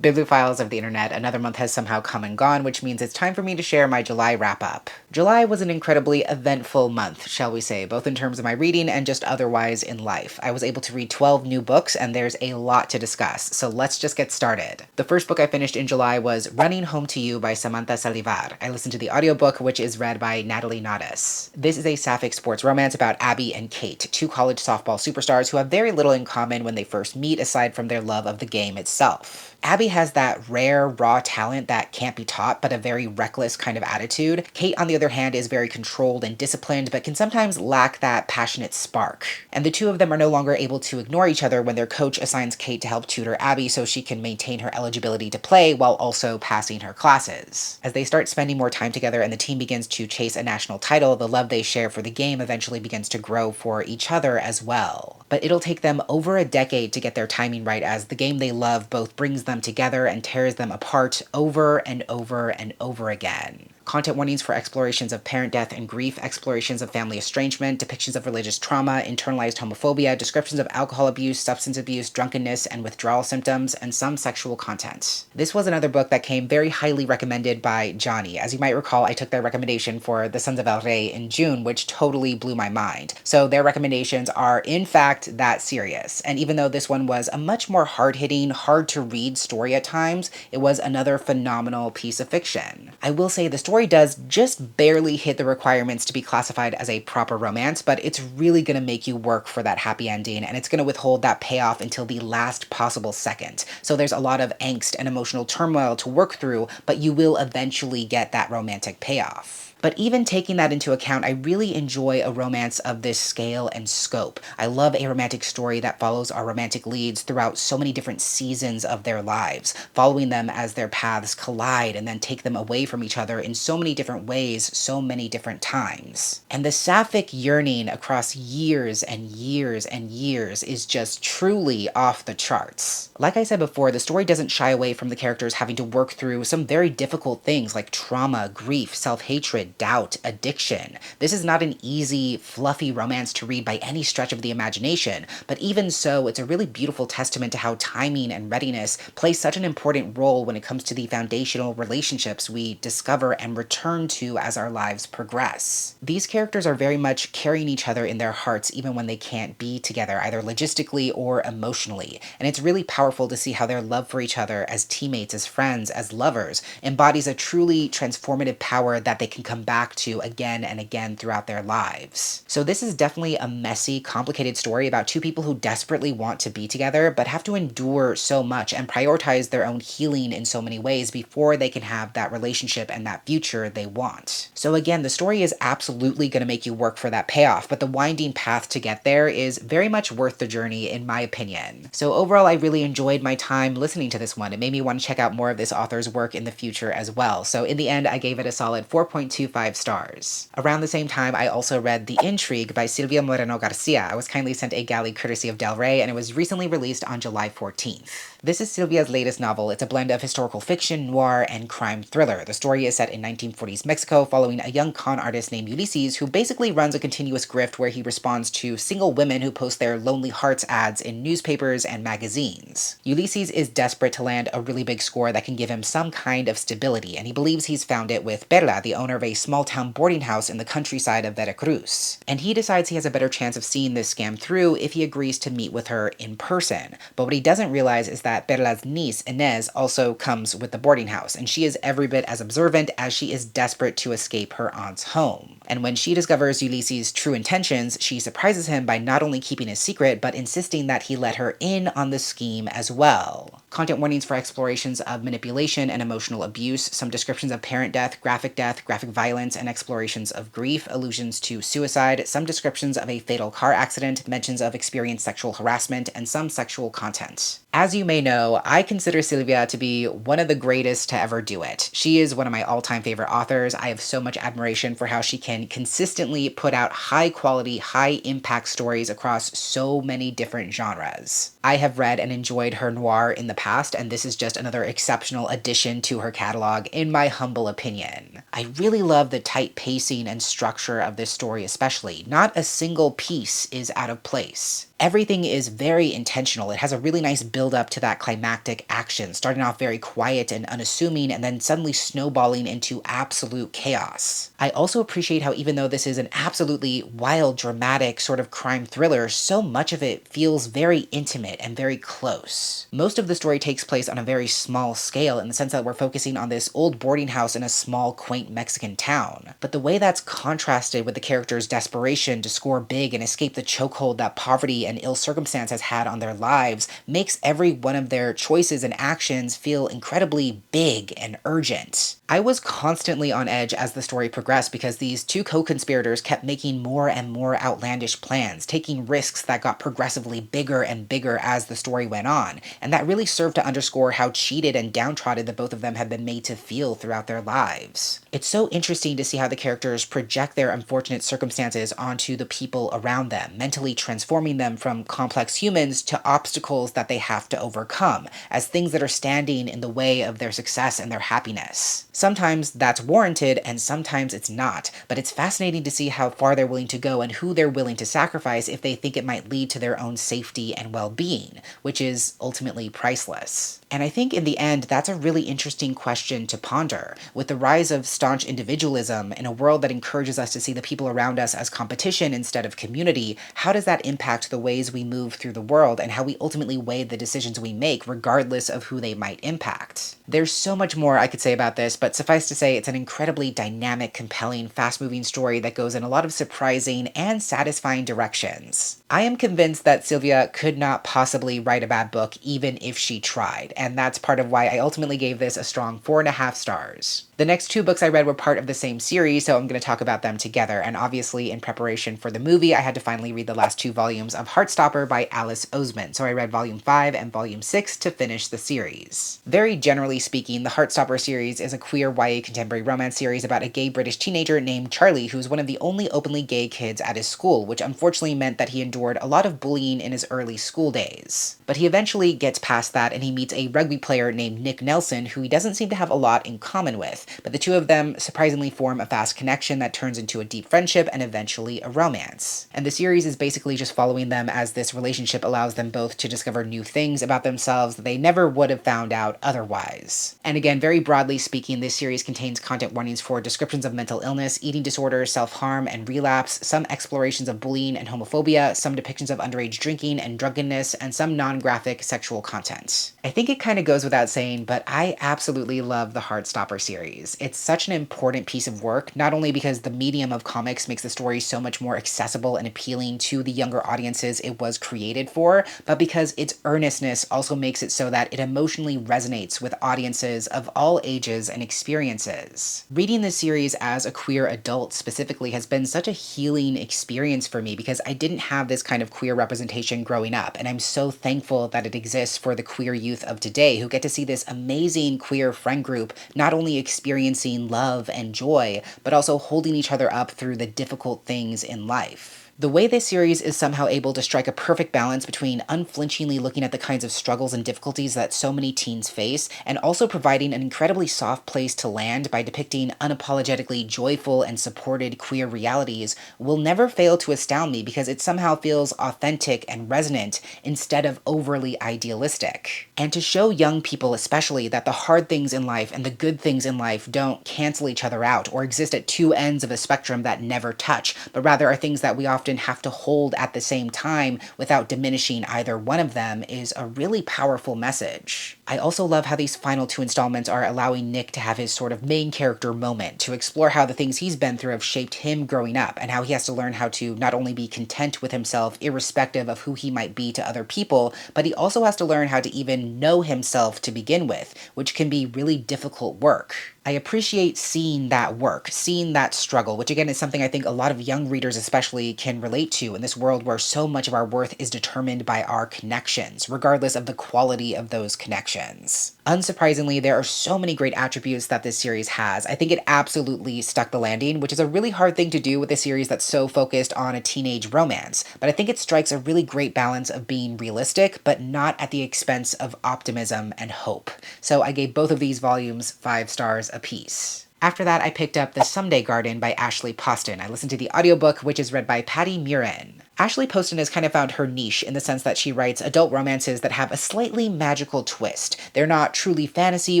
Bibliophiles of the internet, another month has somehow come and gone, which means it's time for me to share my July wrap-up. July was an incredibly eventful month, shall we say, both in terms of my reading and just otherwise in life. I was able to read 12 new books, and there's a lot to discuss, so let's just get started. The first book I finished in July was Running Home to You by Samantha Salivar. I listened to the audiobook, which is read by Natalie Nadas. This is a sapphic sports romance about Abby and Kate, two college softball superstars who have very little in common when they first meet aside from their love of the game itself. Abby has that rare, raw talent that can't be taught, but a very reckless kind of attitude. Kate, on the other hand, is very controlled and disciplined, but can sometimes lack that passionate spark. And the two of them are no longer able to ignore each other when their coach assigns Kate to help tutor Abby so she can maintain her eligibility to play while also passing her classes. As they start spending more time together and the team begins to chase a national title, the love they share for the game eventually begins to grow for each other as well. But it'll take them over a decade to get their timing right, as the game they love both brings them together and tears them apart over and over and over again. Content warnings for explorations of parent death and grief, explorations of family estrangement, depictions of religious trauma, internalized homophobia, descriptions of alcohol abuse, substance abuse, drunkenness, and withdrawal symptoms, and some sexual content. This was another book that came very highly recommended by Johnny. As you might recall, I took their recommendation for The Sons of El Rey in June, which totally blew my mind. So their recommendations are in fact that serious. And even though this one was a much more hard-hitting, hard-to-read story at times, it was another phenomenal piece of fiction. I will say the story does just barely hit the requirements to be classified as a proper romance, but it's really going to make you work for that happy ending, and it's going to withhold that payoff until the last possible second. So there's a lot of angst and emotional turmoil to work through, but you will eventually get that romantic payoff. But even taking that into account, I really enjoy a romance of this scale and scope. I love a romantic story that follows our romantic leads throughout so many different seasons of their lives, following them as their paths collide and then take them away from each other in so many different ways, so many different times. And the sapphic yearning across years and years and years is just truly off the charts. Like I said before, the story doesn't shy away from the characters having to work through some very difficult things like trauma, grief, self-hatred, doubt, addiction. This is not an easy, fluffy romance to read by any stretch of the imagination, but even so, it's a really beautiful testament to how timing and readiness play such an important role when it comes to the foundational relationships we discover and return to as our lives progress. These characters are very much carrying each other in their hearts even when they can't be together, either logistically or emotionally, and it's really powerful to see how their love for each other as teammates, as friends, as lovers embodies a truly transformative power that they can come back to again and again throughout their lives. So this is definitely a messy, complicated story about two people who desperately want to be together, but have to endure so much and prioritize their own healing in so many ways before they can have that relationship and that future they want. So again, the story is absolutely going to make you work for that payoff, but the winding path to get there is very much worth the journey in my opinion. So overall, I really enjoyed my time listening to this one. It made me want to check out more of this author's work in the future as well. So in the end, I gave it a solid 4.25 stars. Around the same time, I also read The Intrigue by Silvia Moreno Garcia. I was kindly sent a galley courtesy of Del Rey, and it was recently released on July 14th. This is Silvia's latest novel. It's a blend of historical fiction, noir, and crime thriller. The story is set in 1940s Mexico following a young con artist named Ulysses who basically runs a continuous grift where he responds to single women who post their lonely hearts ads in newspapers and magazines. Ulysses is desperate to land a really big score that can give him some kind of stability, and he believes he's found it with Perla, the owner of a small-town boarding house in the countryside of Veracruz. And he decides he has a better chance of seeing this scam through if he agrees to meet with her in person. But what he doesn't realize is that Perla's niece, Inez, also comes with the boarding house, and she is every bit as observant as she is desperate to escape her aunt's home. And when she discovers Ulysses' true intentions, she surprises him by not only keeping his secret, but insisting that he let her in on the scheme as well. Content warnings for explorations of manipulation and emotional abuse, some descriptions of parent death, graphic violence, and explorations of grief, allusions to suicide, some descriptions of a fatal car accident, mentions of experienced sexual harassment, and some sexual content. As you may know, I consider Silvia to be one of the greatest to ever do it. She is one of my all-time favorite authors. I have so much admiration for how she can consistently put out high-quality, high-impact stories across so many different genres. I have read and enjoyed her noir in the past, and this is just another exceptional addition to her catalog, in my humble opinion. I really love the tight pacing and structure of this story especially. Not a single piece is out of place. Everything is very intentional. It has a really nice build up to that climactic action, starting off very quiet and unassuming and then suddenly snowballing into absolute chaos. I also appreciate how even though this is an absolutely wild, dramatic sort of crime thriller, so much of it feels very intimate and very close. Most of the story takes place on a very small scale in the sense that we're focusing on this old boarding house in a small, quaint Mexican town. But the way that's contrasted with the characters' desperation to score big and escape the chokehold that poverty and ill circumstance has had on their lives makes every one of their choices and actions feel incredibly big and urgent. I was constantly on edge as the story progressed because these two co-conspirators kept making more and more outlandish plans, taking risks that got progressively bigger and bigger as the story went on, and that really served to underscore how cheated and downtrodden the both of them had been made to feel throughout their lives. It's so interesting to see how the characters project their unfortunate circumstances onto the people around them, mentally transforming them from complex humans to obstacles that they have to overcome, as things that are standing in the way of their success and their happiness. Sometimes that's warranted and sometimes it's not, but it's fascinating to see how far they're willing to go and who they're willing to sacrifice if they think it might lead to their own safety and well-being, which is ultimately priceless. And I think in the end, that's a really interesting question to ponder. With the rise of staunch individualism in a world that encourages us to see the people around us as competition instead of community, how does that impact the ways we move through the world and how we ultimately weigh the decisions we make, regardless of who they might impact? There's so much more I could say about this, but suffice to say, it's an incredibly dynamic, compelling, fast-moving story that goes in a lot of surprising and satisfying directions. I am convinced that Sylvia could not possibly write a bad book even if she tried, and that's part of why I ultimately gave this a strong 4.5 stars. The next two books I read were part of the same series, so I'm going to talk about them together, and obviously in preparation for the movie, I had to finally read the last 2 volumes of Heartstopper by Alice Oseman, so I read Volume 5 and Volume 6 to finish the series. Very generally speaking, the Heartstopper series is a queer YA contemporary romance series about a gay British teenager named Charlie, who's one of the only openly gay kids at his school, which unfortunately meant that he endured a lot of bullying in his early school days. But he eventually gets past that and he meets a rugby player named Nick Nelson, who he doesn't seem to have a lot in common with, but the two of them surprisingly form a fast connection that turns into a deep friendship and eventually a romance. And the series is basically just following them as this relationship allows them both to discover new things about themselves that they never would have found out otherwise. And again, very broadly speaking, this series contains content warnings for descriptions of mental illness, eating disorders, self-harm, and relapse, some explorations of bullying and homophobia, some depictions of underage drinking and drunkenness, and some non-graphic sexual content. I think it kind of goes without saying, but I absolutely love the Heartstopper series. It's such an important piece of work, not only because the medium of comics makes the story so much more accessible and appealing to the younger audiences it was created for, but because its earnestness also makes it so that it emotionally resonates with audiences of all ages and experiences. Reading this series as a queer adult specifically has been such a healing experience for me because I didn't have this kind of queer representation growing up, and I'm so thankful that it exists for the queer youth of today who get to see this amazing queer friend group not only experiencing love and joy, but also holding each other up through the difficult things in life. The way this series is somehow able to strike a perfect balance between unflinchingly looking at the kinds of struggles and difficulties that so many teens face, and also providing an incredibly soft place to land by depicting unapologetically joyful and supported queer realities will never fail to astound me because it somehow feels authentic and resonant instead of overly idealistic. And to show young people especially that the hard things in life and the good things in life don't cancel each other out or exist at two ends of a spectrum that never touch, but rather are things that we often have to hold at the same time without diminishing either one of them is a really powerful message. I also love how these final 2 installments are allowing Nick to have his sort of main character moment, to explore how the things he's been through have shaped him growing up, and how he has to learn how to not only be content with himself irrespective of who he might be to other people, but he also has to learn how to even know himself to begin with, which can be really difficult work. I appreciate seeing that work, seeing that struggle, which again is something I think a lot of young readers especially can relate to in this world where so much of our worth is determined by our connections, regardless of the quality of those connections. Unsurprisingly, there are so many great attributes that this series has. I think it absolutely stuck the landing, which is a really hard thing to do with a series that's so focused on a teenage romance, but I think it strikes a really great balance of being realistic, but not at the expense of optimism and hope. So I gave both of these volumes 5 stars apiece. After that, I picked up The Someday Garden by Ashley Poston. I listened to the audiobook, which is read by Patty Murin. Ashley Poston has kind of found her niche in the sense that she writes adult romances that have a slightly magical twist. They're not truly fantasy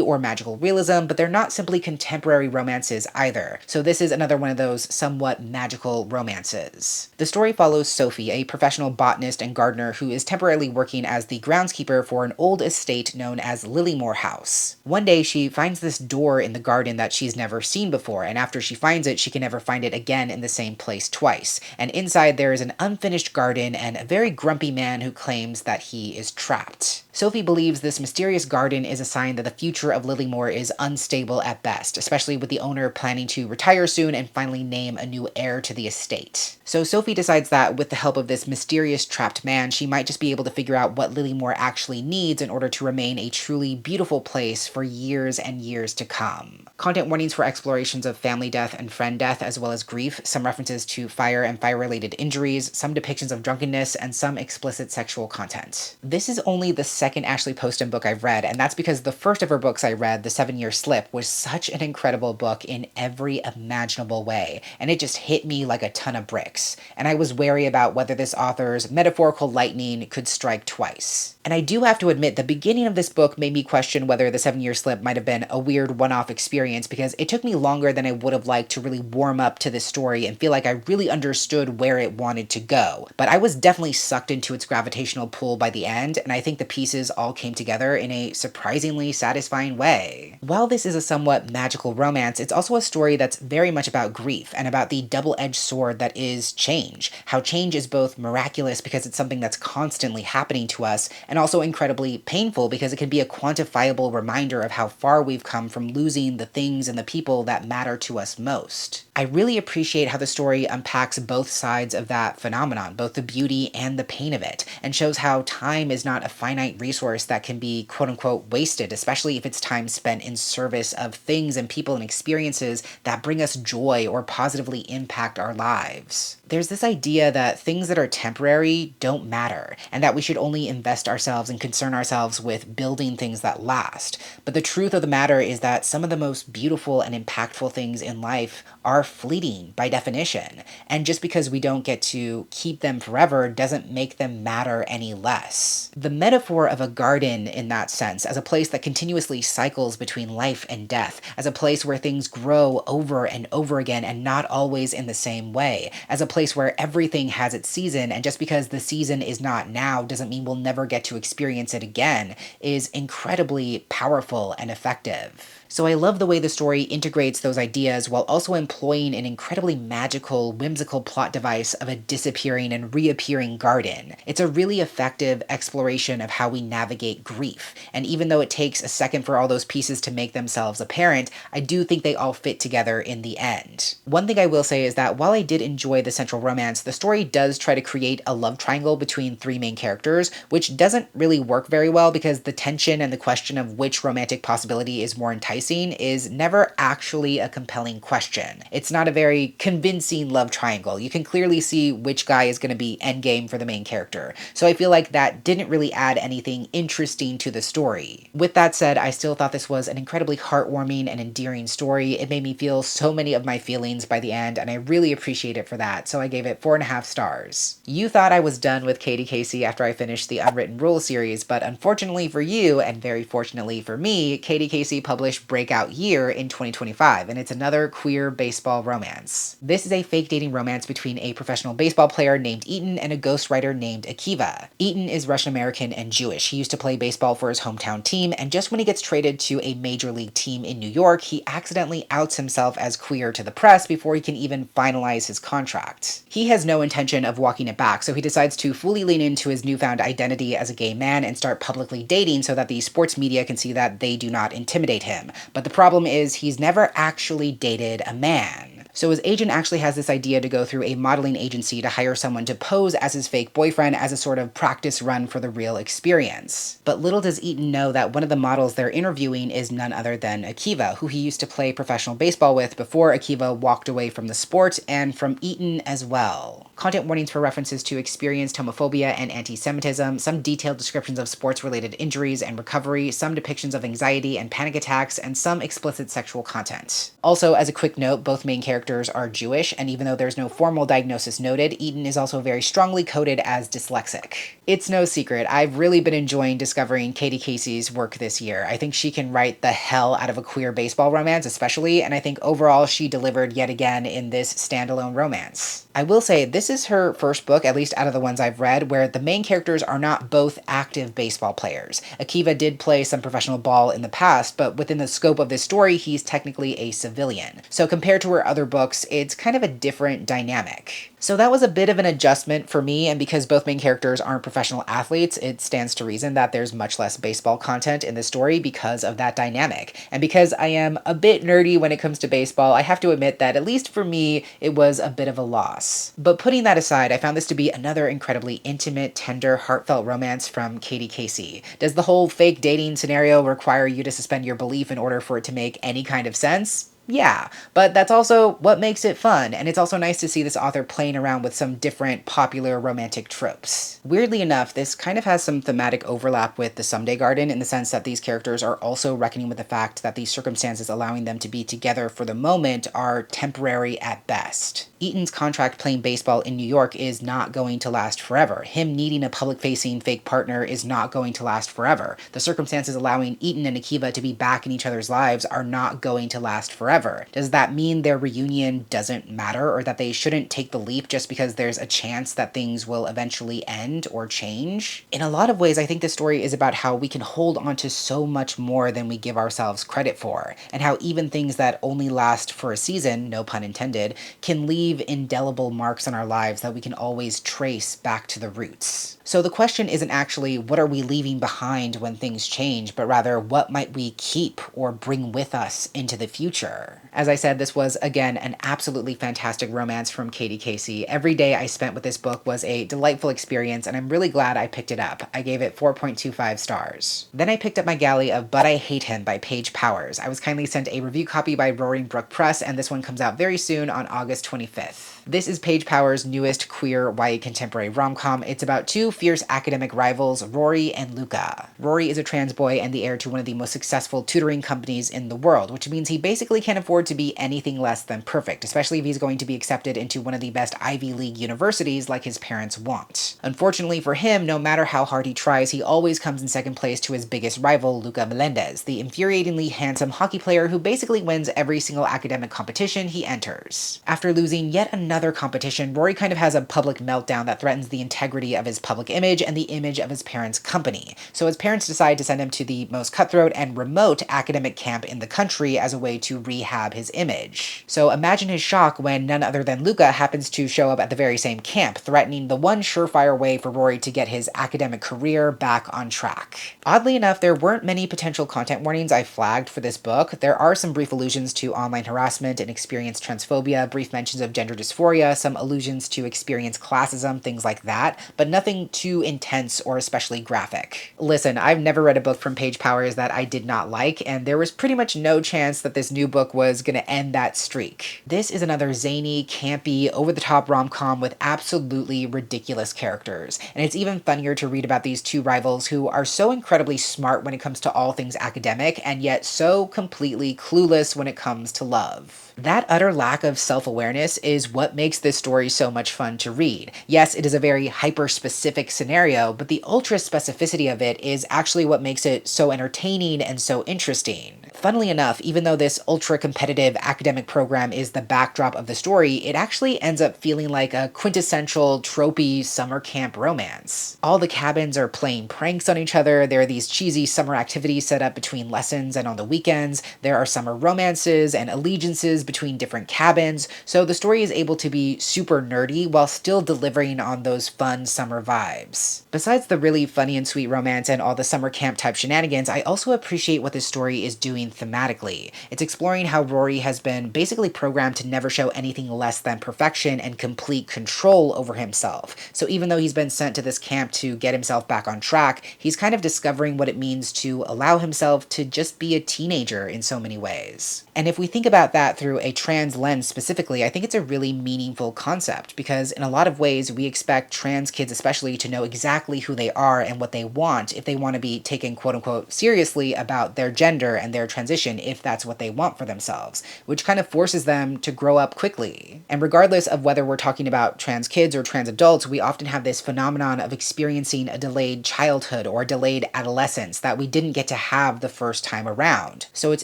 or magical realism, but they're not simply contemporary romances either. So this is another one of those somewhat magical romances. The story follows Sophie, a professional botanist and gardener who is temporarily working as the groundskeeper for an old estate known as Lilymore House. One day she finds this door in the garden that she's never seen before, and after she finds it, she can never find it again in the same place twice. And inside there is an unfinished garden and a very grumpy man who claims that he is trapped. Sophie believes this mysterious garden is a sign that the future of Lilymore is unstable at best, especially with the owner planning to retire soon and finally name a new heir to the estate. So Sophie decides that with the help of this mysterious trapped man, she might just be able to figure out what Lilymore actually needs in order to remain a truly beautiful place for years and years to come. Content warnings for explorations of family death and friend death, as well as grief, some references to fire and fire-related injuries, some depictions of drunkenness, and some explicit sexual content. This is only the second Ashley Poston book I've read, and that's because the first of her books I read, The 7-Year Slip, was such an incredible book in every imaginable way, and it just hit me like a ton of bricks. And I was wary about whether this author's metaphorical lightning could strike twice. And I do have to admit, the beginning of this book made me question whether The 7-Year Slip might have been a weird one-off experience, because it took me longer than I would have liked to really warm up to this story and feel like I really understood where it wanted to go. But I was definitely sucked into its gravitational pull by the end, and I think the pieces all came together in a surprisingly satisfying way. While this is a somewhat magical romance, it's also a story that's very much about grief and about the double-edged sword that is change. How change is both miraculous because it's something that's constantly happening to us, and also incredibly painful because it can be a quantifiable reminder of how far we've come from losing the things and the people that matter to us most. I really appreciate how the story unpacks both sides of that phenomenon, both the beauty and the pain of it, and shows how time is not a finite resource that can be quote-unquote wasted, especially if it's time spent in service of things and people and experiences that bring us joy or positively impact our lives. There's this idea that things that are temporary don't matter, and that we should only invest ourselves and concern ourselves with building things that last. But the truth of the matter is that some of the most beautiful and impactful things in life are fleeting by definition, and just because we don't get to keep them forever doesn't make them matter any less. The metaphor of a garden in that sense, as a place that continuously cycles between life and death, as a place where things grow over and over again and not always in the same way, as a place where everything has its season, and just because the season is not now doesn't mean we'll never get to experience it again, is incredibly powerful and effective. So I love the way the story integrates those ideas while also employing an incredibly magical, whimsical plot device of a disappearing and reappearing garden. It's a really effective exploration of how we navigate grief, and even though it takes a second for all those pieces to make themselves apparent, I do think they all fit together in the end. One thing I will say is that while I did enjoy the central romance, the story does try to create a love triangle between three main characters, which doesn't really work very well because the tension and the question of which romantic possibility is more enticing is never actually a compelling question. It's not a very convincing love triangle. You can clearly see which guy is going to be endgame for the main character. So I feel like that didn't really add anything interesting to the story. With that said, I still thought this was an incredibly heartwarming and endearing story. It made me feel so many of my feelings by the end, and I really appreciate it for that, so I gave it 4.5 stars. You thought I was done with Katie Casey after I finished the Unwritten Rules series, but unfortunately for you, and very fortunately for me, Katie Casey published Breakout Year in 2025, and it's another queer baseball romance. This is a fake dating romance between a professional baseball player named Eaton and a ghostwriter named Akiva. Eaton is Russian-American and Jewish. He used to play baseball for his hometown team, and just when he gets traded to a major league team in New York, he accidentally outs himself as queer to the press before he can even finalize his contract. He has no intention of walking it back, so he decides to fully lean into his newfound identity as a gay man and start publicly dating so that the sports media can see that they do not intimidate him. But the problem is he's never actually dated a man. So his agent actually has this idea to go through a modeling agency to hire someone to pose as his fake boyfriend as a sort of practice run for the real experience. But little does Eaton know that one of the models they're interviewing is none other than Akiva, who he used to play professional baseball with before Akiva walked away from the sport and from Eaton as well. content warnings for references to experienced homophobia and anti-Semitism, some detailed descriptions of sports-related injuries and recovery, some depictions of anxiety and panic attacks, and some explicit sexual content. Also, as a quick note, both main characters are Jewish, and even though there's no formal diagnosis noted, Eaton is also very strongly coded as dyslexic. It's no secret, I've really been enjoying discovering Katie Casey's work this year. I think she can write the hell out of a queer baseball romance especially, and I think overall she delivered yet again in this standalone romance. I will say, this is her first book, at least out of the ones I've read, where the main characters are not both active baseball players. Akiva did play some professional ball in the past, but within the scope of this story, he's technically a civilian. So compared to her other books, it's kind of a different dynamic. So that was a bit of an adjustment for me, and because both main characters aren't professional athletes, it stands to reason that there's much less baseball content in the story because of that dynamic. And because I am a bit nerdy when it comes to baseball, I have to admit that at least for me, it was a bit of a loss. But putting that aside, I found this to be another incredibly intimate, tender, heartfelt romance from Katie Casey. Does the whole fake dating scenario require you to suspend your belief in order for it to make any kind of sense? Yeah, but that's also what makes it fun, and it's also nice to see this author playing around with some different popular romantic tropes. Weirdly enough, this kind of has some thematic overlap with The Someday Garden in the sense that these characters are also reckoning with the fact that these circumstances allowing them to be together for the moment are temporary at best. Eaton's contract playing baseball in New York is not going to last forever. Him needing a public-facing fake partner is not going to last forever. The circumstances allowing Eaton and Akiva to be back in each other's lives are not going to last forever. Does that mean their reunion doesn't matter, or that they shouldn't take the leap just because there's a chance that things will eventually end or change? In a lot of ways, I think this story is about how we can hold on to so much more than we give ourselves credit for, and how even things that only last for a season, no pun intended, can leave indelible marks on our lives that we can always trace back to the roots. So the question isn't actually what are we leaving behind when things change, but rather what might we keep or bring with us into the future. As I said, this was again an absolutely fantastic romance from Katie Casey. Every day I spent with this book was a delightful experience, and I'm really glad I picked it up. I gave it 4.25 stars. Then I picked up my galley of But I Hate Him by Paige Powers. I was kindly sent a review copy by Roaring Brook Press, and this one comes out very soon on August 25th. This is Paige Powers' newest queer YA contemporary rom-com. It's about two fierce academic rivals, Rory and Luca. Rory is a trans boy and the heir to one of the most successful tutoring companies in the world, which means he basically can't afford to be anything less than perfect, especially if he's going to be accepted into one of the best Ivy League universities like his parents want. Unfortunately for him, no matter how hard he tries, he always comes in second place to his biggest rival, Luca Melendez, the infuriatingly handsome hockey player who basically wins every single academic competition he enters. After losing yet another competition, Rory kind of has a public meltdown that threatens the integrity of his public image and the image of his parents' company. So his parents decide to send him to the most cutthroat and remote academic camp in the country as a way to rehab his image. So imagine his shock when none other than Luca happens to show up at the very same camp, threatening the one surefire way for Rory to get his academic career back on track. Oddly enough, there weren't many potential content warnings I flagged for this book. There are some brief allusions to online harassment and experienced transphobia, brief mentions of gender dysphoria, some allusions to experienced classism, things like that, but nothing too intense or especially graphic. Listen, I've never read a book from Paige Powers that I did not like, and there was pretty much no chance that this new book was gonna end that streak. This is another zany, campy, over-the-top rom-com with absolutely ridiculous characters, and it's even funnier to read about these two rivals who are so incredibly smart when it comes to all things academic, and yet so completely clueless when it comes to love. That utter lack of self-awareness is what makes this story so much fun to read. Yes, it is a very hyper-specific scenario, but the ultra-specificity of it is actually what makes it so entertaining and so interesting. Funnily enough, even though this ultra-competitive academic program is the backdrop of the story, it actually ends up feeling like a quintessential tropey summer camp romance. All the cabins are playing pranks on each other, there are these cheesy summer activities set up between lessons and on the weekends, there are summer romances and allegiances between different cabins, so the story is able to be super nerdy while still delivering on those fun summer vibes. Besides the really funny and sweet romance and all the summer camp type shenanigans, I also appreciate what this story is doing interesting thematically. It's exploring how Rory has been basically programmed to never show anything less than perfection and complete control over himself. So even though he's been sent to this camp to get himself back on track, he's kind of discovering what it means to allow himself to just be a teenager in so many ways. And if we think about that through a trans lens specifically, I think it's a really meaningful concept, because in a lot of ways we expect trans kids especially to know exactly who they are and what they want if they want to be taken quote-unquote seriously about their gender and their transition, if that's what they want for themselves, which kind of forces them to grow up quickly. And regardless of whether we're talking about trans kids or trans adults, we often have this phenomenon of experiencing a delayed childhood or a delayed adolescence that we didn't get to have the first time around. So it's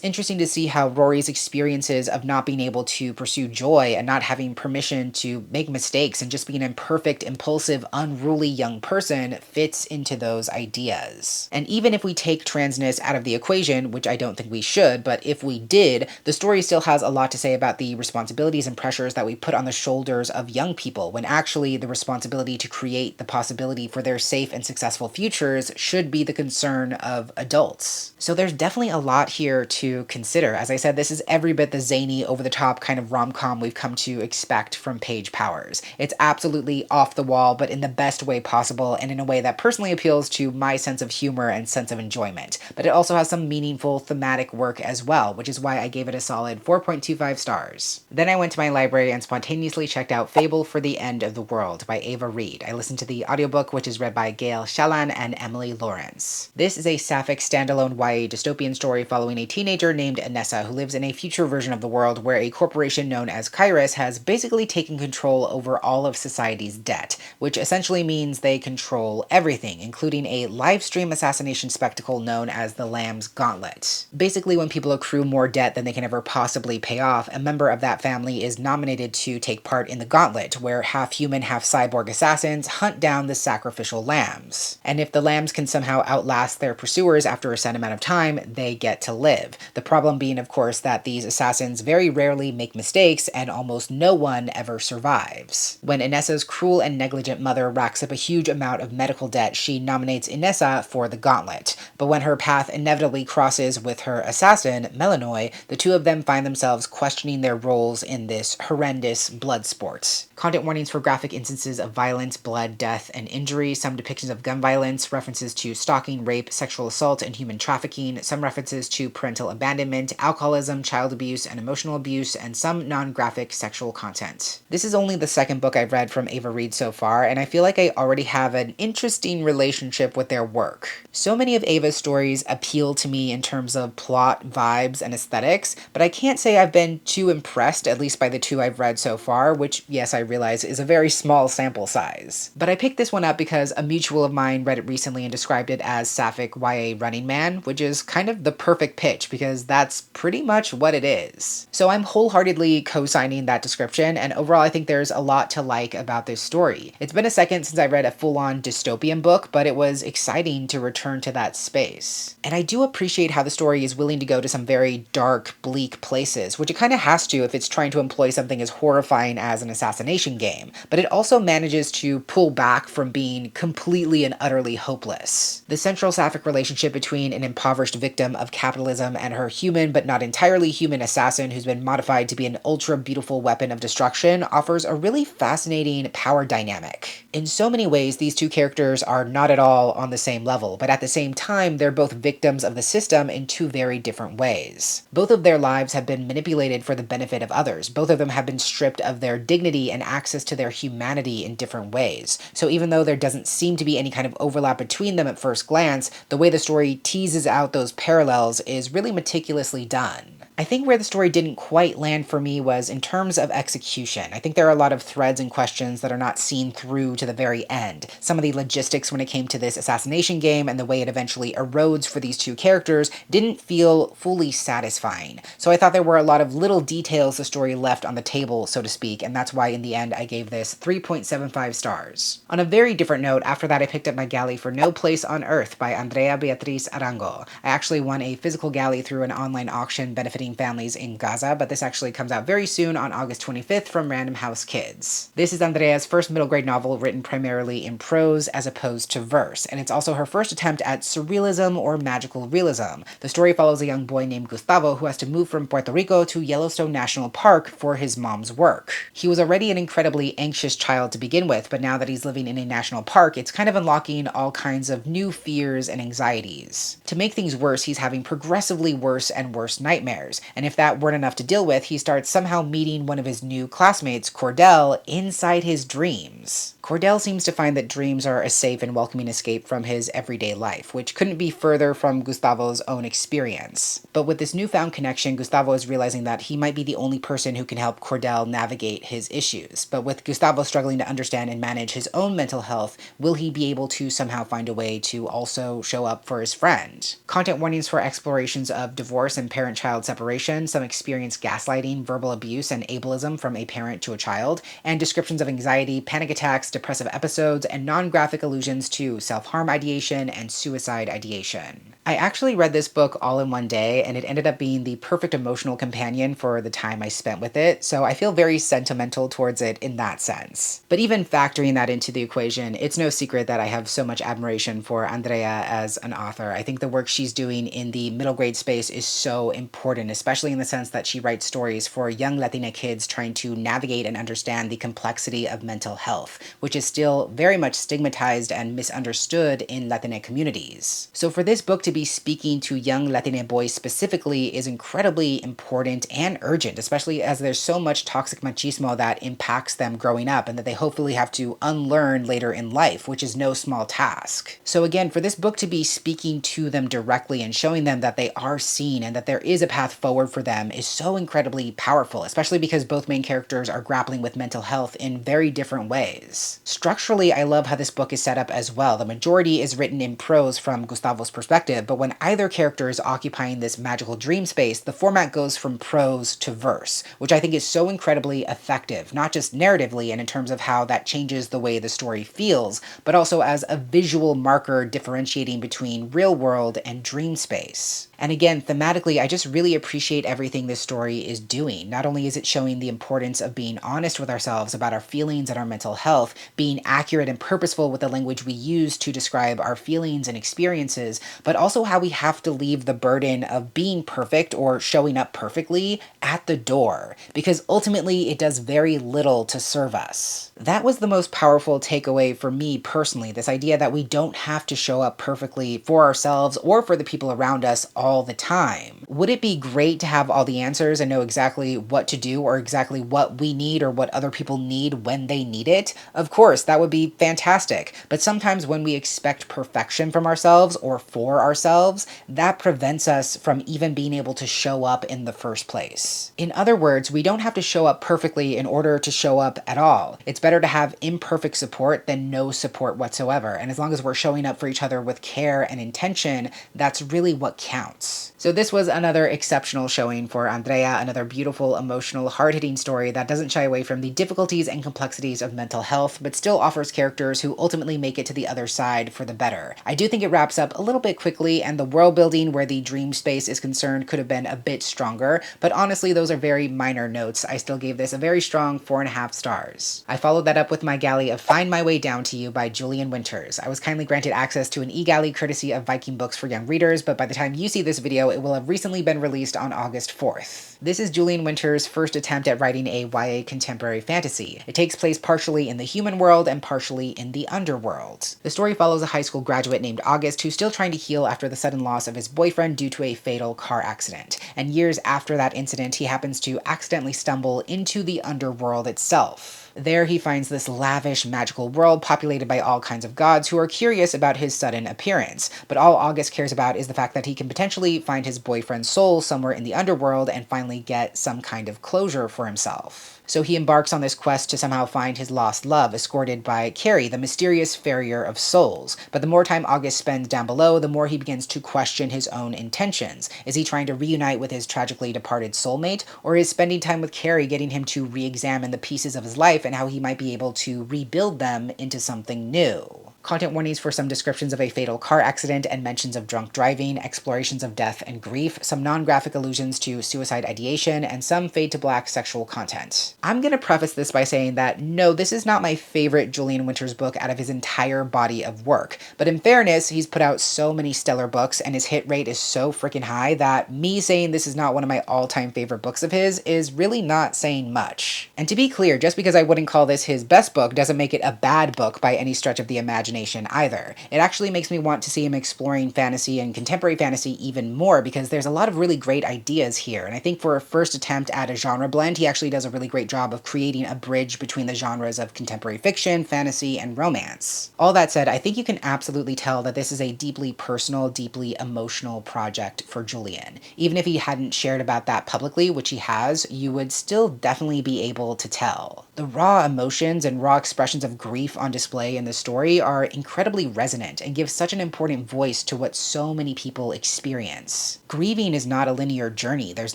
interesting to see how Rory's experiences of not being able to pursue joy and not having permission to make mistakes and just being an imperfect, impulsive, unruly young person fits into those ideas. And even if we take transness out of the equation, which I don't think we should, but if we did, the story still has a lot to say about the responsibilities and pressures that we put on the shoulders of young people, when actually the responsibility to create the possibility for their safe and successful futures should be the concern of adults. So there's definitely a lot here to consider. As I said, this is every bit the zany, over-the-top kind of rom-com we've come to expect from Paige Powers. It's absolutely off the wall, but in the best way possible, and in a way that personally appeals to my sense of humor and sense of enjoyment. But it also has some meaningful thematic work as well, which is why I gave it a solid 4.25 stars. Then I went to my library and spontaneously checked out Fable for the End of the World by Ava Reid. I listened to the audiobook, which is read by Gail Shalan and Emily Lawrence. This is a sapphic standalone YA dystopian story following a teenager named Anessa who lives in a future version of the world where a corporation known as Kairos has basically taken control over all of society's debt, which essentially means they control everything, including a live stream assassination spectacle known as the Lamb's Gauntlet. Basically, when people accrue more debt than they can ever possibly pay off, a member of that family is nominated to take part in the Gauntlet, where half-human, half-cyborg assassins hunt down the sacrificial lambs. And if the lambs can somehow outlast their pursuers after a set amount of time, they get to live. The problem being, of course, that these assassins very rarely make mistakes and almost no one ever survives. When Inessa's cruel and negligent mother racks up a huge amount of medical debt, she nominates Inessa for the Gauntlet. But when her path inevitably crosses with her assassin, Melanoy, the two of them find themselves questioning their roles in this horrendous blood sport. Content warnings for graphic instances of violence, blood, death, and injury, some depictions of gun violence, references to stalking, rape, sexual assault, and human trafficking, some references to parental abandonment, alcoholism, child abuse, and emotional abuse, and some non-graphic sexual content. This is only the second book I've read from Ava Reid so far, and I feel like I already have an interesting relationship with their work. So many of Ava's stories appeal to me in terms of plot, vibes, and aesthetics, but I can't say I've been too impressed, at least by the two I've read so far, which, yes, I realize is a very small sample size. But I picked this one up because a mutual of mine read it recently and described it as sapphic YA Running Man, which is kind of the perfect pitch because that's pretty much what it is. So I'm wholeheartedly co-signing that description, and overall I think there's a lot to like about this story. It's been a second since I read a full-on dystopian book, but it was exciting to return to that space. And I do appreciate how the story is willing to go to some very dark, bleak places, which it kind of has to if it's trying to employ something as horrifying as an assassination game, but it also manages to pull back from being completely and utterly hopeless. The central sapphic relationship between an impoverished victim of capitalism and her human but not entirely human assassin who's been modified to be an ultra-beautiful weapon of destruction offers a really fascinating power dynamic. In so many ways, these two characters are not at all on the same level, but at the same time, they're both victims of the system in two very different ways. Both of their lives have been manipulated for the benefit of others. Both of them have been stripped of their dignity and access to their humanity in different ways. So even though there doesn't seem to be any kind of overlap between them at first glance, the way the story teases out those parallels is really meticulously done. I think where the story didn't quite land for me was in terms of execution. I think there are a lot of threads and questions that are not seen through to the very end. Some of the logistics when it came to this assassination game and the way it eventually erodes for these two characters didn't feel fully satisfying. So I thought there were a lot of little details the story left on the table, so to speak, and that's why in the end I gave this 3.75 stars. On a very different note, after that I picked up my galley for No Place on Earth by Andrea Beatriz Arango. I actually won a physical galley through an online auction benefiting visiting families in Gaza, but this actually comes out very soon on August 25th from Random House Kids. This is Andrea's first middle grade novel written primarily in prose as opposed to verse, and it's also her first attempt at surrealism or magical realism. The story follows a young boy named Gustavo who has to move from Puerto Rico to Yellowstone National Park for his mom's work. He was already an incredibly anxious child to begin with, but now that he's living in a national park, it's kind of unlocking all kinds of new fears and anxieties. To make things worse, he's having progressively worse and worse nightmares, and if that weren't enough to deal with, he starts somehow meeting one of his new classmates, Cordell, inside his dreams. Cordell seems to find that dreams are a safe and welcoming escape from his everyday life, which couldn't be further from Gustavo's own experience. But with this newfound connection, Gustavo is realizing that he might be the only person who can help Cordell navigate his issues. But with Gustavo struggling to understand and manage his own mental health, will he be able to somehow find a way to also show up for his friend? Content warnings for explorations of divorce and parent-child separation, some experienced gaslighting, verbal abuse, and ableism from a parent to a child, and descriptions of anxiety, panic attacks, depressive episodes, and non-graphic allusions to self-harm ideation and suicide ideation. I actually read this book all in one day, and it ended up being the perfect emotional companion for the time I spent with it, so I feel very sentimental towards it in that sense. But even factoring that into the equation, it's no secret that I have so much admiration for Andrea as an author. I think the work she's doing in the middle grade space is so important, especially in the sense that she writes stories for young Latina kids trying to navigate and understand the complexity of mental health, which is still very much stigmatized and misunderstood in Latina communities. So for this book to be speaking to young Latina boys specifically is incredibly important and urgent, especially as there's so much toxic machismo that impacts them growing up and that they hopefully have to unlearn later in life, which is no small task. So again, for this book to be speaking to them directly and showing them that they are seen and that there is a path forward for them is so incredibly powerful, especially because both main characters are grappling with mental health in very different ways. Structurally, I love how this book is set up as well. The majority is written in prose from Gustavo's perspective, but when either character is occupying this magical dream space, the format goes from prose to verse, which I think is so incredibly effective, not just narratively and in terms of how that changes the way the story feels, but also as a visual marker differentiating between real world and dream space. And again, thematically, I just really appreciate everything this story is doing. Not only is it showing the importance of being honest with ourselves about our feelings and our mental health, being accurate and purposeful with the language we use to describe our feelings and experiences, but also how we have to leave the burden of being perfect or showing up perfectly at the door, because ultimately it does very little to serve us. That was the most powerful takeaway for me personally, this idea that we don't have to show up perfectly for ourselves or for the people around us all the time. Would it be great to have all the answers and know exactly what to do or exactly what we need or what other people need when they need it? Of course, that would be fantastic. But sometimes when we expect perfection from ourselves or for ourselves, that prevents us from even being able to show up in the first place. In other words, we don't have to show up perfectly in order to show up at all. It's better to have imperfect support than no support whatsoever. And as long as we're showing up for each other with care and intention, that's really what counts. So this was another exceptional showing for Andrea, another beautiful, emotional, hard-hitting story that doesn't shy away from the difficulties and complexities of mental health, but still offers characters who ultimately make it to the other side for the better. I do think it wraps up a little bit quickly, and the world building where the dream space is concerned could have been a bit stronger, but honestly, those are very minor notes. I still gave this a very strong 4.5 stars. I followed that up with my galley of Find My Way Down to You by Julian Winters. I was kindly granted access to an e-galley courtesy of Viking Books for Young Readers, but by the time you see this video, it will have recently been released on August 4th. This is Julian Winters' first attempt at writing a YA contemporary fantasy. It takes place partially in the human world and partially in the underworld. The story follows a high school graduate named August who's still trying to heal after the sudden loss of his boyfriend due to a fatal car accident. And years after that incident, he happens to accidentally stumble into the underworld itself. There he finds this lavish, magical world populated by all kinds of gods who are curious about his sudden appearance. But all August cares about is the fact that he can potentially find his boyfriend's soul somewhere in the underworld and finally get some kind of closure for himself. So he embarks on this quest to somehow find his lost love, escorted by Carrie, the mysterious farrier of souls. But the more time August spends down below, the more he begins to question his own intentions. Is he trying to reunite with his tragically departed soulmate, or is spending time with Carrie getting him to re-examine the pieces of his life and how he might be able to rebuild them into something new? Content warnings for some descriptions of a fatal car accident and mentions of drunk driving, explorations of death and grief, some non-graphic allusions to suicide ideation, and some fade to black sexual content. I'm gonna preface this by saying that no, this is not my favorite Julian Winters book out of his entire body of work, but in fairness, he's put out so many stellar books and his hit rate is so freaking high that me saying this is not one of my all-time favorite books of his is really not saying much. And to be clear, just because I wouldn't call this his best book doesn't make it a bad book by any stretch of the imagination either. It actually makes me want to see him exploring fantasy and contemporary fantasy even more because there's a lot of really great ideas here, and I think for a first attempt at a genre blend, he actually does a really great job of creating a bridge between the genres of contemporary fiction, fantasy, and romance. All that said, I think you can absolutely tell that this is a deeply personal, deeply emotional project for Julian. Even if he hadn't shared about that publicly, which he has, you would still definitely be able to tell. The raw emotions and raw expressions of grief on display in the story are incredibly resonant and give such an important voice to what so many people experience. Grieving is not a linear journey. There's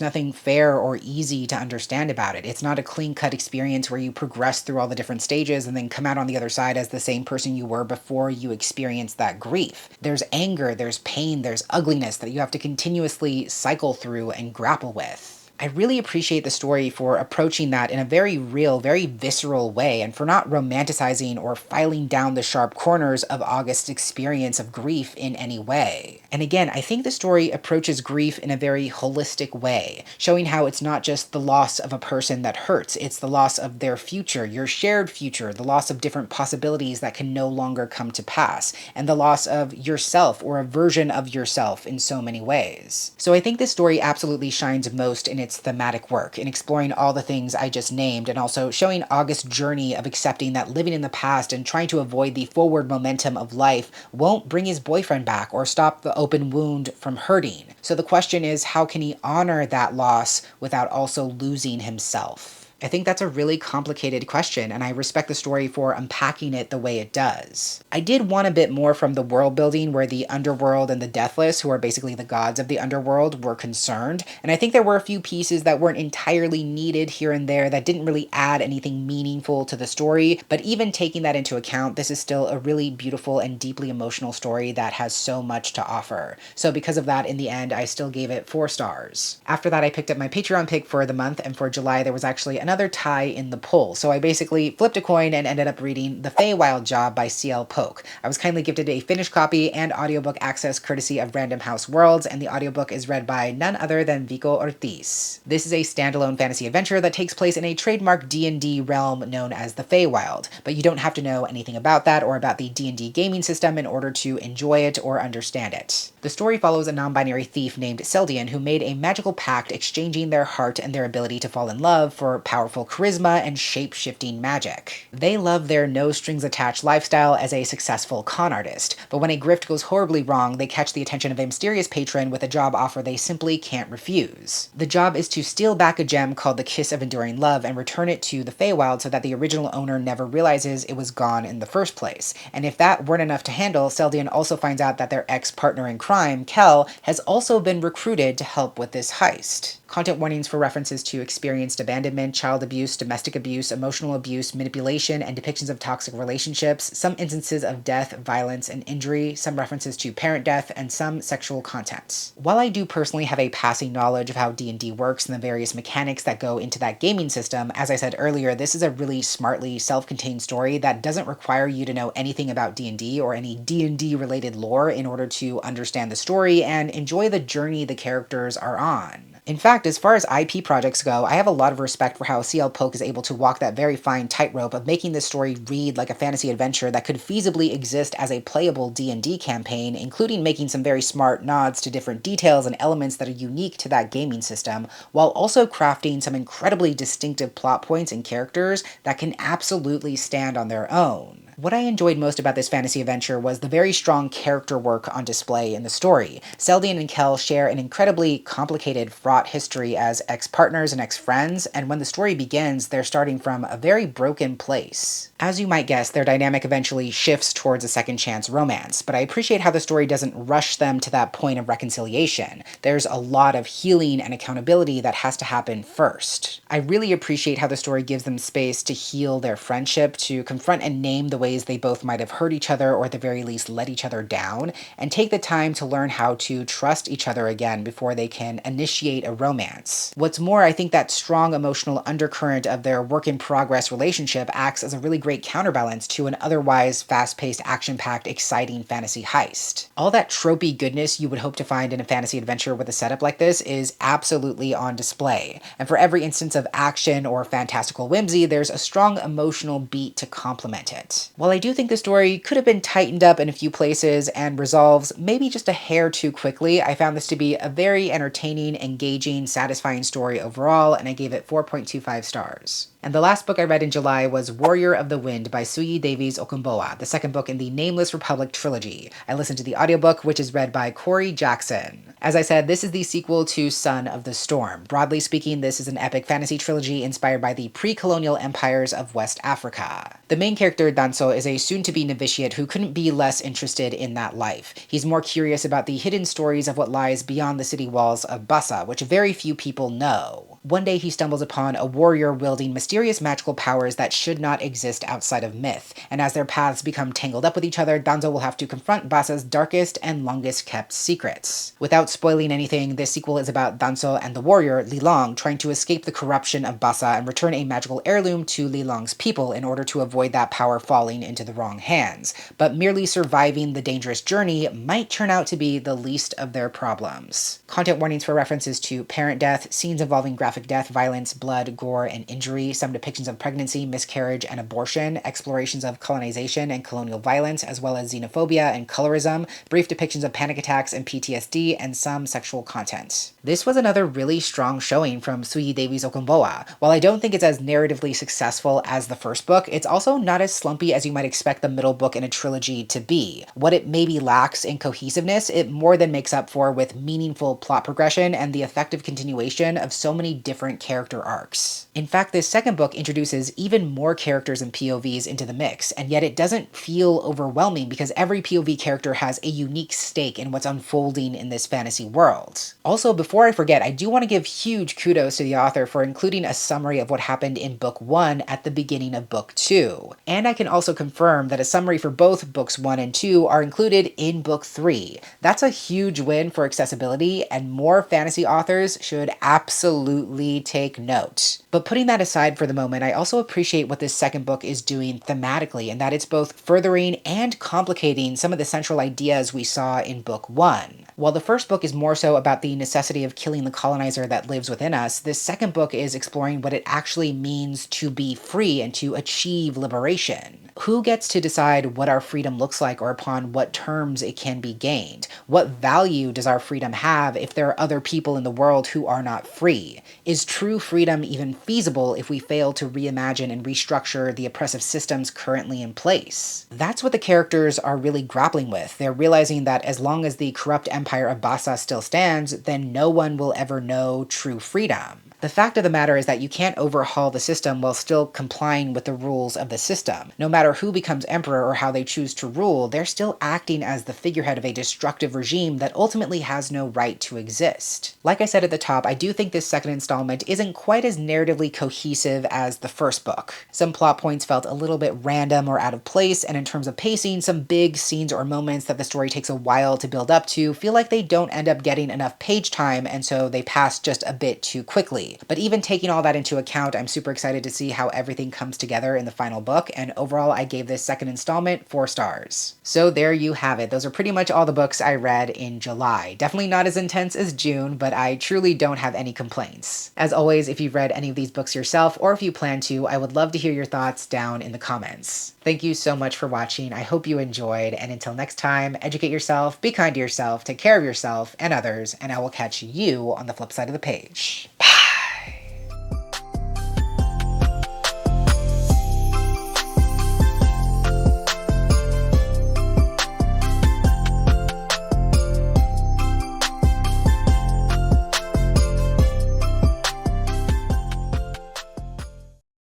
nothing fair or easy to understand about it. It's not a clean-cut experience where you progress through all the different stages and then come out on the other side as the same person you were before you experienced that grief. There's anger, there's pain, there's ugliness that you have to continuously cycle through and grapple with. I really appreciate the story for approaching that in a very real, very visceral way, and for not romanticizing or filing down the sharp corners of August's experience of grief in any way. And again, I think the story approaches grief in a very holistic way, showing how it's not just the loss of a person that hurts, it's the loss of their future, your shared future, the loss of different possibilities that can no longer come to pass, and the loss of yourself or a version of yourself in so many ways. So I think this story absolutely shines most in its thematic work, in exploring all the things I just named, and also showing August's journey of accepting that living in the past and trying to avoid the forward momentum of life won't bring his boyfriend back or stop the open wound from hurting. So the question is, how can he honor that loss without also losing himself? I think that's a really complicated question, and I respect the story for unpacking it the way it does. I did want a bit more from the world building where the underworld and the deathless, who are basically the gods of the underworld, were concerned, and I think there were a few pieces that weren't entirely needed here and there that didn't really add anything meaningful to the story, but even taking that into account, this is still a really beautiful and deeply emotional story that has so much to offer. So because of that, in the end, I still gave it 4 stars. After that, I picked up my Patreon pick for the month, and for July, there was actually another tie in the poll. So I basically flipped a coin and ended up reading The Feywild Job by C.L. Polk. I was kindly gifted a finished copy and audiobook access courtesy of Random House Worlds, and the audiobook is read by none other than Vico Ortiz. This is a standalone fantasy adventure that takes place in a trademark D&D realm known as the Feywild, but you don't have to know anything about that or about the D&D gaming system in order to enjoy it or understand it. The story follows a non-binary thief named Seldian who made a magical pact exchanging their heart and their ability to fall in love for powerful charisma and shape-shifting magic. They love their no-strings-attached lifestyle as a successful con artist, but when a grift goes horribly wrong, they catch the attention of a mysterious patron with a job offer they simply can't refuse. The job is to steal back a gem called the Kiss of Enduring Love and return it to the Feywild so that the original owner never realizes it was gone in the first place. And if that weren't enough to handle, Seldian also finds out that their ex-partner in crime, Kel, has also been recruited to help with this heist. Content warnings for references to experienced abandonment, child abuse, domestic abuse, emotional abuse, manipulation, and depictions of toxic relationships, some instances of death, violence, and injury, some references to parent death, and some sexual content. While I do personally have a passing knowledge of how D&D works and the various mechanics that go into that gaming system, as I said earlier, this is a really smartly self-contained story that doesn't require you to know anything about D&D or any D&D related lore in order to understand the story and enjoy the journey the characters are on. In fact, as far as IP projects go, I have a lot of respect for how C.L. Polk is able to walk that very fine tightrope of making this story read like a fantasy adventure that could feasibly exist as a playable D&D campaign, including making some very smart nods to different details and elements that are unique to that gaming system, while also crafting some incredibly distinctive plot points and characters that can absolutely stand on their own. What I enjoyed most about this fantasy adventure was the very strong character work on display in the story. Seldian and Kel share an incredibly complicated, fraught history as ex-partners and ex-friends, and when the story begins, they're starting from a very broken place. As you might guess, their dynamic eventually shifts towards a second chance romance, but I appreciate how the story doesn't rush them to that point of reconciliation. There's a lot of healing and accountability that has to happen first. I really appreciate how the story gives them space to heal their friendship, to confront and name the way ways they both might have hurt each other or at the very least let each other down, and take the time to learn how to trust each other again before they can initiate a romance. What's more, I think that strong emotional undercurrent of their work-in-progress relationship acts as a really great counterbalance to an otherwise fast-paced, action-packed, exciting fantasy heist. All that tropey goodness you would hope to find in a fantasy adventure with a setup like this is absolutely on display, and for every instance of action or fantastical whimsy, there's a strong emotional beat to complement it. While I do think the story could have been tightened up in a few places and resolves maybe just a hair too quickly, I found this to be a very entertaining, engaging, satisfying story overall, and I gave it 4.25 stars. And the last book I read in July was Warrior of the Wind by Suyi Davies Okunbowa, the second book in the Nameless Republic trilogy. I listened to the audiobook, which is read by Corey Jackson. As I said, this is the sequel to Son of the Storm. Broadly speaking, this is an epic fantasy trilogy inspired by the pre-colonial empires of West Africa. The main character, Danso, is a soon-to-be novitiate who couldn't be less interested in that life. He's more curious about the hidden stories of what lies beyond the city walls of Bassa, which very few people know. One day he stumbles upon a warrior wielding mysterious magical powers that should not exist outside of myth, and as their paths become tangled up with each other, Danzo will have to confront Bassa's darkest and longest kept secrets. Without spoiling anything, this sequel is about Danzo and the warrior, Lilong, trying to escape the corruption of Bassa and return a magical heirloom to Lilong's people in order to avoid that power falling into the wrong hands. But merely surviving the dangerous journey might turn out to be the least of their problems. Content warnings for references to parent death, scenes involving graphic death, violence, blood, gore, and injury, some depictions of pregnancy, miscarriage, and abortion, explorations of colonization and colonial violence, as well as xenophobia and colorism, brief depictions of panic attacks and PTSD, and some sexual content. This was another really strong showing from Suyi Davies Okunbowa. While I don't think it's as narratively successful as the first book, it's also not as slumpy as you might expect the middle book in a trilogy to be. What it maybe lacks in cohesiveness, it more than makes up for with meaningful plot progression and the effective continuation of so many different character arcs. In fact, this second book introduces even more characters and POVs into the mix, and yet it doesn't feel overwhelming because every POV character has a unique stake in what's unfolding in this fantasy world. Also, before I forget, I do want to give huge kudos to the author for including a summary of what happened in book 1 at the beginning of book 2. And I can also confirm that a summary for both books 1 and 2 are included in book 3. That's a huge win for accessibility, and more fantasy authors should absolutely take note. But putting that aside for the moment, I also appreciate what this second book is doing thematically, and that it's both furthering and complicating some of the central ideas we saw in book 1. While the first book is more so about the necessity of killing the colonizer that lives within us, this second book is exploring what it actually means to be free and to achieve liberation. Who gets to decide what our freedom looks like or upon what terms it can be gained? What value does our freedom have if there are other people in the world who are not free? Is true freedom even feasible if we fail to reimagine and restructure the oppressive systems currently in place? That's what the characters are really grappling with. They're realizing that as long as the corrupt empire of Bassa still stands, then no one will ever know true freedom. The fact of the matter is that you can't overhaul the system while still complying with the rules of the system. No matter who becomes emperor or how they choose to rule, they're still acting as the figurehead of a destructive regime that ultimately has no right to exist. Like I said at the top, I do think this second installment isn't quite as narratively cohesive as the first book. Some plot points felt a little bit random or out of place, and in terms of pacing, some big scenes or moments that the story takes a while to build up to feel like they don't end up getting enough page time, and so they pass just a bit too quickly. But even taking all that into account, I'm super excited to see how everything comes together in the final book, and overall I gave this second installment 4 stars. So there you have it. Those are pretty much all the books I read in July. Definitely not as intense as June, but I truly don't have any complaints. As always, if you've read any of these books yourself, or if you plan to, I would love to hear your thoughts down in the comments. Thank you so much for watching. I hope you enjoyed, and until next time, educate yourself, be kind to yourself, take care of yourself and others, and I will catch you on the flip side of the page. Bye!